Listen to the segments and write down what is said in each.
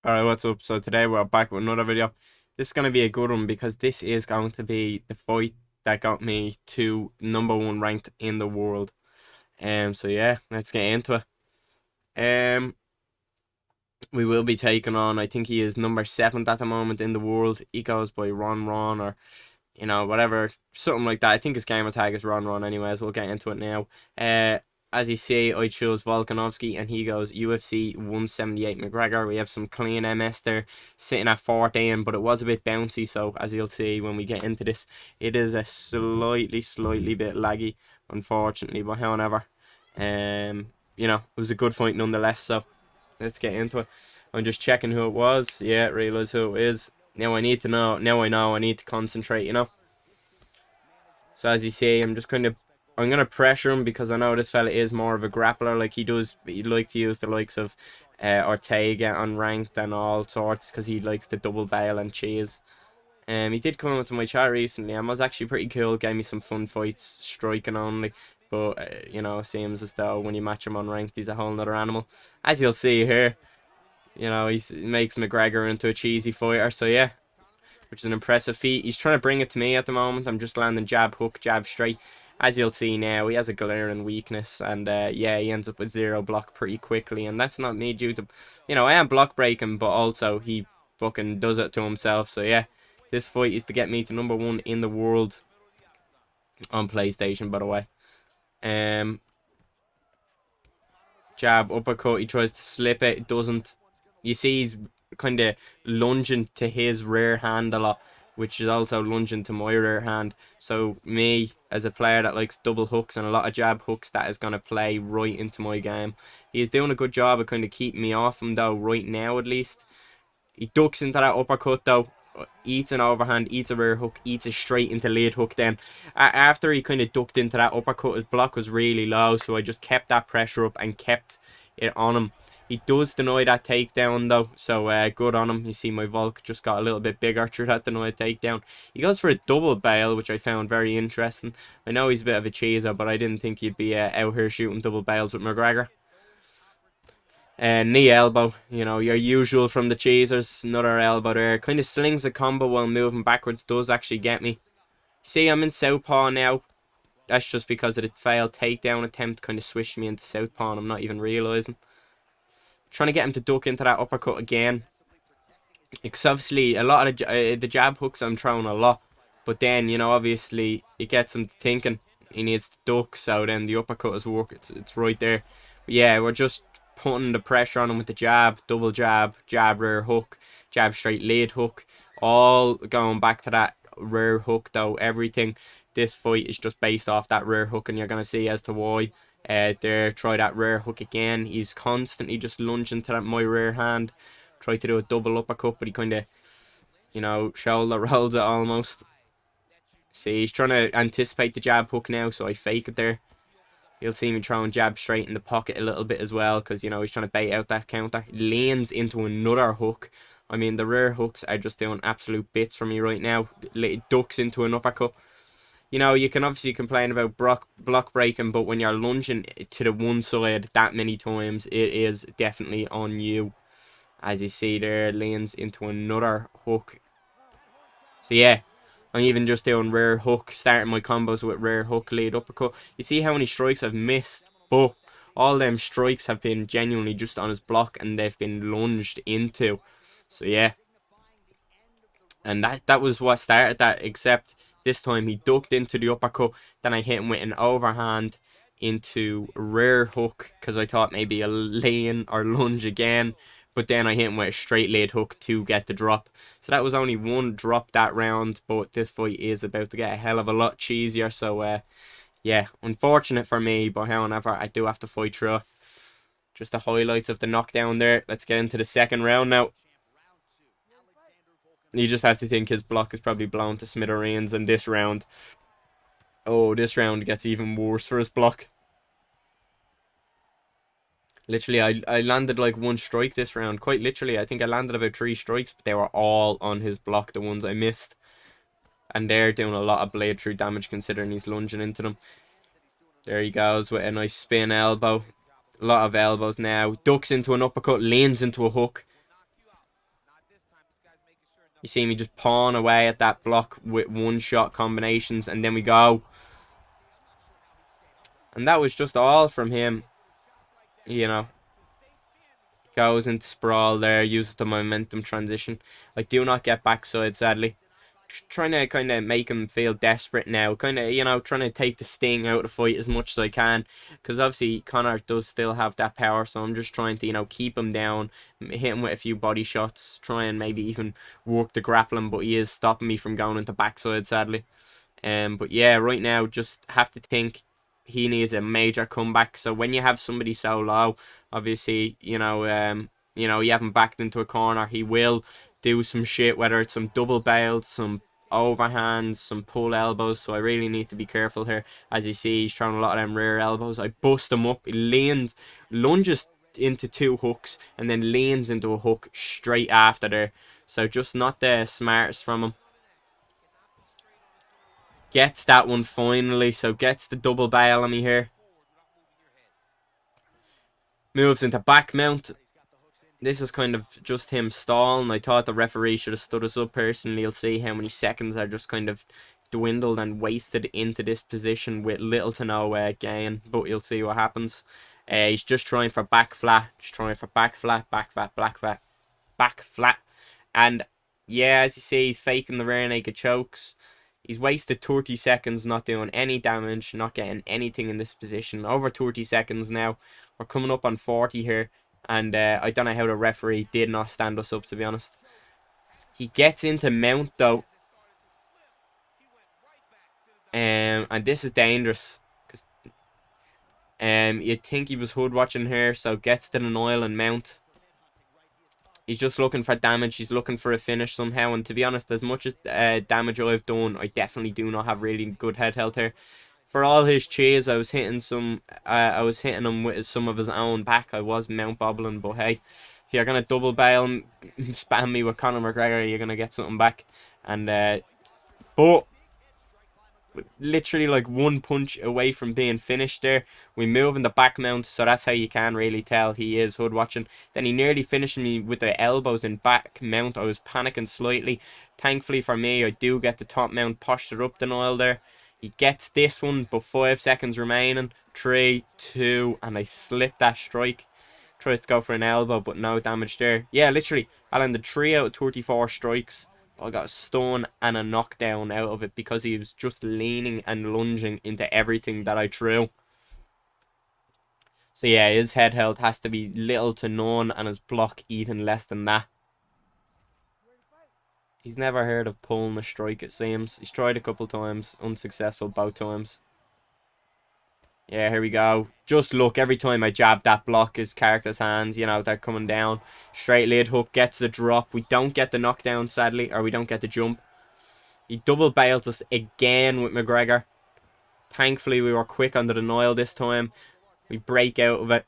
Alright, what's up? So today we're back with another video. This is going to be a good one because this is going to be the fight that got me to #1 ranked in the world. So yeah, let's get into it. Um, we will be taking on, I think he is number 7th at the moment in the world. He goes by Ron or whatever, something like that. I think his gamer tag is Ron anyways. We'll get into it now. As you see, I chose Volkanovski and he goes UFC 178 McGregor. We have some clean MS there sitting at 14, but it was a bit bouncy. So as you'll see when we get into this, it is a slightly bit laggy, unfortunately. But however, it was a good fight nonetheless. So let's get into it. I'm just checking who it was. Yeah, realize who it is. Now I need to know. Now I know. I need to concentrate. So as you see, I'm gonna pressure him because I know this fella is more of a grappler. Like he like to use the likes of Ortega on ranked and all sorts because he likes to double bail and cheese. He did come into my chat recently and was actually pretty cool. Gave me some fun fights, striking only. But it seems as though when you match him on ranked, he's a whole nother animal. As you'll see here, he makes McGregor into a cheesy fighter. So yeah, which is an impressive feat. He's trying to bring it to me at the moment. I'm just landing jab, hook, jab, straight. As you'll see now, he has a glaring weakness, and yeah, he ends up with 0 block pretty quickly, and that's not me due to, I am block breaking, but also he fucking does it to himself. So yeah, this fight is to get me to #1 in the world on PlayStation, by the way. Um, Jab, uppercut. He tries to slip it. It doesn't. You see, he's kind of lunging to his rear hand a lot, which is also lunging to my rear hand. So me, as a player that likes double hooks and a lot of jab hooks, that is going to play right into my game. He is doing a good job of kind of keeping me off him, though, right now at least. He ducks into that uppercut, though. Eats an overhand, eats a rear hook, eats a straight into lead hook then. After he kind of ducked into that uppercut, his block was really low, so I just kept that pressure up and kept it on him. He does deny that takedown though, so good on him. You see my Volk just got a little bit bigger through that denied takedown. He goes for a double bail, which I found very interesting. I know he's a bit of a cheeser, but I didn't think he'd be out here shooting double bails with McGregor. Knee elbow, your usual from the cheesers. Another elbow there. Kind of slings a combo while moving backwards. Does actually get me. See, I'm in southpaw now. That's just because of the failed takedown attempt. Kind of swished me into southpaw and I'm not even realising. Trying to get him to duck into that uppercut again. Because obviously, a lot of the jab hooks I'm throwing a lot. But then, obviously, it gets him thinking he needs to duck. So then the uppercut is work. It's right there. But yeah, we're just putting the pressure on him with the jab, double jab, jab rear hook, jab straight lead hook, all going back to that rear hook though. Everything, this fight is just based off that rear hook, and you're gonna see as to why. There, try that rear hook again. He's constantly just lunging to that my rear hand. Try to do a double uppercut, but he kind of, shoulder rolls it almost. See, he's trying to anticipate the jab hook now, so I fake it there. You'll see me throwing jab straight in the pocket a little bit as well because, he's trying to bait out that counter. Leans into another hook. I mean, the rear hooks are just doing absolute bits for me right now. It ducks into an uppercut. You can obviously complain about block breaking, but when you're lunging to the one side that many times, it is definitely on you. As you see there, leans into another hook. So yeah, I'm even just doing rear hook, starting my combos with rear hook, lead uppercut. You see how many strikes I've missed, but all them strikes have been genuinely just on his block and they've been lunged into. So yeah, and that was what started that, except this time he ducked into the uppercut, then I hit him with an overhand into rear hook because I thought maybe a lane or lunge again, but then I hit him with a straight lead hook to get the drop. So that was only one drop that round, but this fight is about to get a hell of a lot cheesier. So yeah, unfortunate for me, but however, I do have to fight through it. Just the highlights of the knockdown there. Let's get into the second round now. You just have to think his block is probably blown to smithereens in this round. Oh, this round gets even worse for his block. Literally, I landed like one strike this round. Quite literally, I think I landed about 3 strikes, but they were all on his block, the ones I missed. And they're doing a lot of blade through damage considering he's lunging into them. There he goes with a nice spin elbow. A lot of elbows now. Ducks into an uppercut, leans into a hook. You see me just pawing away at that block with one-shot combinations, and then we go. And that was just all from him, you know. Goes into sprawl there, uses the momentum transition. I do not get backside, sadly. Just trying to kind of make him feel desperate now. Kind of, you know, trying to take the sting out of the fight as much as I can. Because obviously, Connor does still have that power. So I'm just trying to, you know, keep him down. Hit him with a few body shots. Try and maybe even work the grappling. But he is stopping me from going into backside, sadly. But yeah, right now, just have to think he needs a major comeback. So when you have somebody so low, obviously, you know, you haven't backed into a corner, he will do some shit, whether it's some double bails, some overhands, some pull elbows. So I really need to be careful here. As you see, he's throwing a lot of them rear elbows. I bust him up. He leans, lunges into two hooks, and then leans into a hook straight after there. So just not the smartest from him. Gets that one finally, so gets the double bail on me here. Moves into back mount. This is kind of just him stalling. I thought the referee should have stood us up personally. You'll see how many seconds are just kind of dwindled and wasted into this position with little to no gain. But you'll see what happens. He's just trying for back flat. Just trying for back flat, back flat, back flat, back flat. And yeah, as you see, he's faking the rear naked chokes. He's wasted 30 seconds not doing any damage, not getting anything in this position. Over 30 seconds now. We're coming up on 40 here. And I don't know how the referee did not stand us up, to be honest. He gets into mount, though. And this is dangerous. Because you'd think he was hood watching here, so gets to the oil and mount. He's just looking for damage. He's looking for a finish somehow. And to be honest, as much as damage I've done, I definitely do not have really good head health here. For all his cheers, I was hitting some. I was hitting him with some of his own back. I was mount bobbling, but hey, if you're gonna double bail and spam me with Conor McGregor, you're gonna get something back. And but literally like one punch away from being finished there. We move in the back mount, so that's how you can really tell he is hood watching. Then he nearly finished me with the elbows in back mount. I was panicking slightly. Thankfully for me, I do get the top mount posture up the Nile there. He gets this one, but 5 seconds remaining. 3, 2, and I slip that strike. Tries to go for an elbow, but no damage there. Yeah, literally, I landed 3 out of 34 strikes. I got a stun and a knockdown out of it because he was just leaning and lunging into everything that I threw. So yeah, his head health has to be little to none and his block even less than that. He's never heard of pulling a strike, it seems. He's tried a couple times, unsuccessful both times. Yeah, here we go. Just look, every time I jab that block, his character's hands, you know, they're coming down. Straight lid hook, gets the drop. We don't get the knockdown, sadly, or we don't get the jump. He double bails us again with McGregor. Thankfully, we were quick under the Nile this time. We break out of it.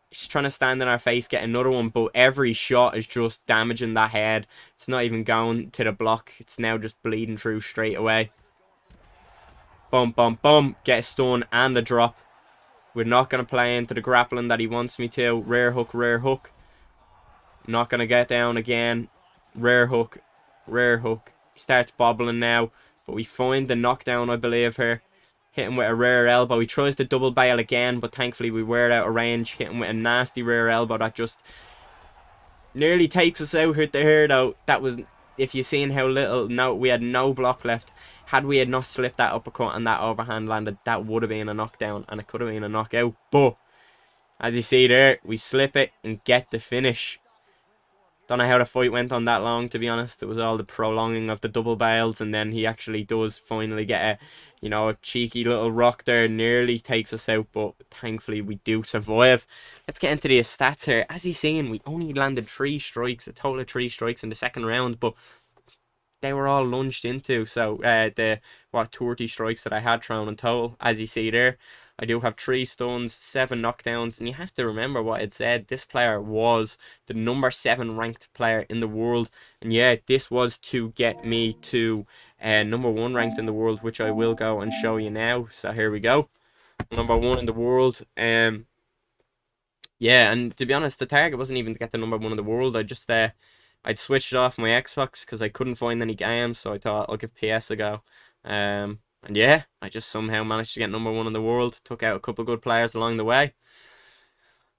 He's trying to stand in our face, get another one, but every shot is just damaging that head. It's not even going to the block. It's now just bleeding through straight away. Boom, boom, boom. Get a stun and a drop. We're not going to play into the grappling that he wants me to. Rear hook, rear hook. Not going to get down again. Rear hook, rear hook. He starts bobbling now, but we find the knockdown, I believe, here. Hit him with a rear elbow. He tries to double bail again, but thankfully we were out of range. Hit him with a nasty rear elbow that just nearly takes us out here, though. That was, if you've seen how little, no, we had no block left. Had we had not slipped that uppercut and that overhand landed, that would have been a knockdown and it could have been a knockout. But as you see there, we slip it and get the finish. Don't know how the fight went on that long, to be honest. It was all the prolonging of the double bails, and then he actually does finally get a, you know, a cheeky little rock there. Nearly takes us out, but thankfully we do survive. Let's get into the stats here. As you've seen, we only landed 3 strikes, a total of 3 strikes in the second round, but they were all lunged into. So the 30 strikes that I had thrown in total, as you see there, I do have 3 stuns, 7 knockdowns, and you have to remember what it said. This player was the number 7 ranked player in the world, and yeah, this was to get me to number 1 ranked in the world, which I will go and show you now. So here we go, number 1 in the world. Yeah, and to be honest, the target wasn't even to get the number 1 in the world. I I'd switched it off my Xbox because I couldn't find any games, so I thought I'll give PS a go. And yeah, I just somehow managed to get #1 in the world. Took out a couple of good players along the way.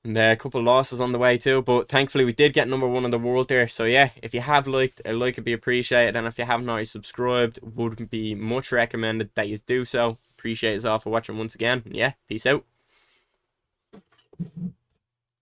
And a couple of losses on the way too. But thankfully we did get #1 in the world there. So yeah, if you have liked, a like would be appreciated. And if you haven't already subscribed, would be much recommended that you do so. Appreciate us all for watching once again. And yeah, peace out.